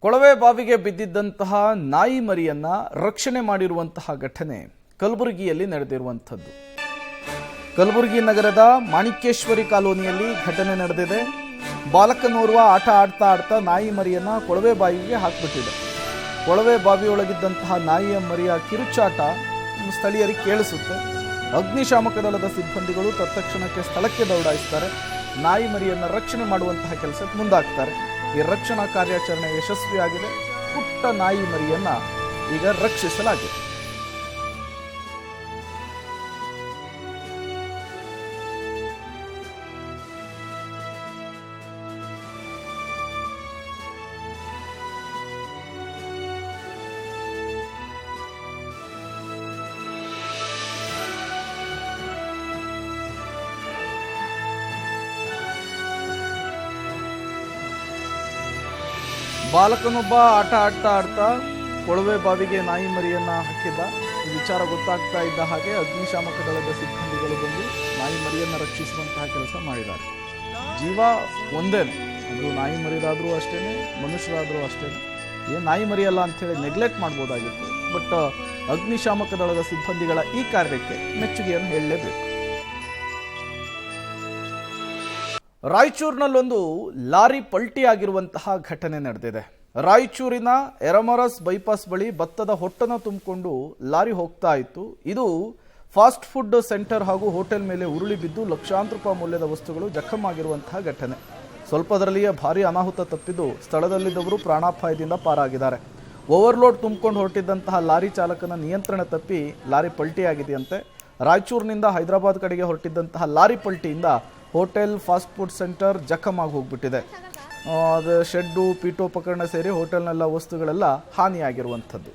ಕೊಳವೆ ಬಾವಿಗೆ ಬಿದ್ದಿದ್ದಂತಹ ನಾಯಿ ಮರಿಯನ್ನ ರಕ್ಷಣೆ ಮಾಡಿರುವಂತಹ ಘಟನೆ ಕಲಬುರಗಿಯಲ್ಲಿ ನಡೆದಿರುವಂಥದ್ದು. ಕಲಬುರಗಿ ನಗರದ ಮಾಣಿಕೇಶ್ವರಿ ಕಾಲೋನಿಯಲ್ಲಿ ಘಟನೆ ನಡೆದಿದೆ. ಬಾಲಕನೋರ್ವ ಆಟ ಆಡ್ತಾ ನಾಯಿ ಮರಿಯನ್ನ ಕೊಳವೆ ಬಾವಿಗೆ ಹಾಕಿಬಿಟ್ಟಿದೆ. ಕೊಳವೆ ಬಾವಿಯೊಳಗಿದ್ದಂತಹ ನಾಯಿಯ ಮರಿಯ ಕಿರುಚಾಟ ಸ್ಥಳೀಯರಿಗೆ ಕೇಳಿಸುತ್ತೆ. ಅಗ್ನಿಶಾಮಕ ದಳದ ಸಿಬ್ಬಂದಿಗಳು ತತ್ಕ್ಷಣಕ್ಕೆ ಸ್ಥಳಕ್ಕೆ ದೌಡಾಯಿಸ್ತಾರೆ. ನಾಯಿ ಮರಿಯನ್ನು ರಕ್ಷಣೆ ಮಾಡುವಂತಹ ಕೆಲಸಕ್ಕೆ ಮುಂದಾಗ್ತಾರೆ. ಈ ರಕ್ಷಣಾ ಕಾರ್ಯಾಚರಣೆ ಯಶಸ್ವಿಯಾಗಿದೆ. ಪುಟ್ಟ ನಾಯಿ ಮರಿಯನ್ನ ಈಗ ರಕ್ಷಿಸಲಾಗಿದೆ. ಬಾಲಕನೊಬ್ಬ ಆಟ ಆಡ್ತಾ ಕೊಳವೆ ಬಾವಿಗೆ ನಾಯಿ ಮರಿಯನ್ನ ಹಾಕಿದ್ದ. ಈ ವಿಚಾರ ಗೊತ್ತಾಗ್ತಾ ಇದ್ದ ಹಾಗೆ ಅಗ್ನಿಶಾಮಕ ದಳದ ಸಿಬ್ಬಂದಿಗಳು ಬಂದು ನಾಯಿ ಮರಿಯನ್ನ ರಕ್ಷಿಸುವಂತಹ ಕೆಲಸ ಮಾಡಿದ್ದಾರೆ. ಜೀವ ಒಂದೇನೆ, ಅದು ನಾಯಿ ಮರಿದಾದ್ರೂ ಅಷ್ಟೇನೆ, ಮನುಷ್ಯರಾದ್ರೂ ಅಷ್ಟೇನೆ. ಏನು ನಾಯಿ ಮರಿಯಲ್ಲ ಅಂಥೇಳಿ ನೆಗ್ಲೆಕ್ಟ್ ಮಾಡ್ಬೋದಾಗಿತ್ತು. ಬಟ್ ಅಗ್ನಿಶಾಮಕ ದಳದ ಸಿಬ್ಬಂದಿಗಳ ಈ ಕಾರ್ಯಕ್ಕೆ ಮೆಚ್ಚುಗೆಯನ್ನು ಹೇಳಲೇಬೇಕು. ರಾಯಚೂರಿನಲ್ಲೊಂದು ಲಾರಿ ಪಲ್ಟಿಯಾಗಿರುವಂತಹ ಘಟನೆ ನಡೆದಿದೆ. ರಾಯಚೂರಿನ ಎರಮರಸ್ ಬೈಪಾಸ್ ಬಳಿ ಭತ್ತದ ಹೊಟ್ಟನ್ನು ತುಂಬಿಕೊಂಡು ಲಾರಿ ಹೋಗ್ತಾ ಇತ್ತು. ಇದು ಫಾಸ್ಟ್ ಫುಡ್ ಸೆಂಟರ್ ಹಾಗೂ ಹೋಟೆಲ್ ಮೇಲೆ ಉರುಳಿ ಬಿದ್ದು ಲಕ್ಷಾಂತರ ರೂಪಾಯಿ ಮೌಲ್ಯದ ವಸ್ತುಗಳು ಜಖಮಾಗಿರುವಂತಹ ಘಟನೆ. ಸ್ವಲ್ಪದರಲ್ಲಿಯೇ ಭಾರೀ ಅನಾಹುತ ತಪ್ಪಿದ್ದು ಸ್ಥಳದಲ್ಲಿದ್ದವರು ಪ್ರಾಣಾಪಾಯದಿಂದ ಪಾರಾಗಿದ್ದಾರೆ. ಓವರ್ಲೋಡ್ ತುಂಬಿಕೊಂಡು ಹೊರಟಿದ್ದಂತಹ ಲಾರಿ ಚಾಲಕನ ನಿಯಂತ್ರಣ ತಪ್ಪಿ ಲಾರಿ ಪಲ್ಟಿಯಾಗಿದೆಯಂತೆ. ರಾಯಚೂರಿನಿಂದ ಹೈದರಾಬಾದ್ ಕಡೆಗೆ ಹೊರಟಿದ್ದಂತಹ ಲಾರಿ ಪಲ್ಟಿಯಿಂದ ಹೋಟೆಲ್ ಫಾಸ್ಟ್ ಫುಡ್ ಸೆಂಟರ್ ಜಖಮಾಗಿ ಹೋಗ್ಬಿಟ್ಟಿದೆ. ಅದು ಶೆಡ್ಡು ಪೀಠೋಪಕರಣ ಸೇರಿ ಹೋಟೆಲ್ನೆಲ್ಲ ವಸ್ತುಗಳೆಲ್ಲ ಹಾನಿಯಾಗಿರುವಂಥದ್ದು.